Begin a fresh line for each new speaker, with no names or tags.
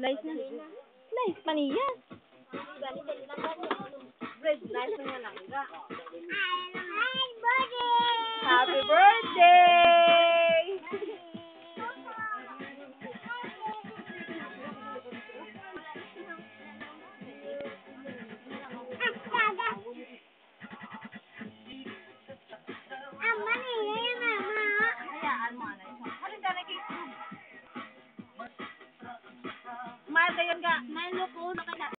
Slice na. Slice, paniyas. Happy birthday!
Mahal kayo nga. Naloko na kaya.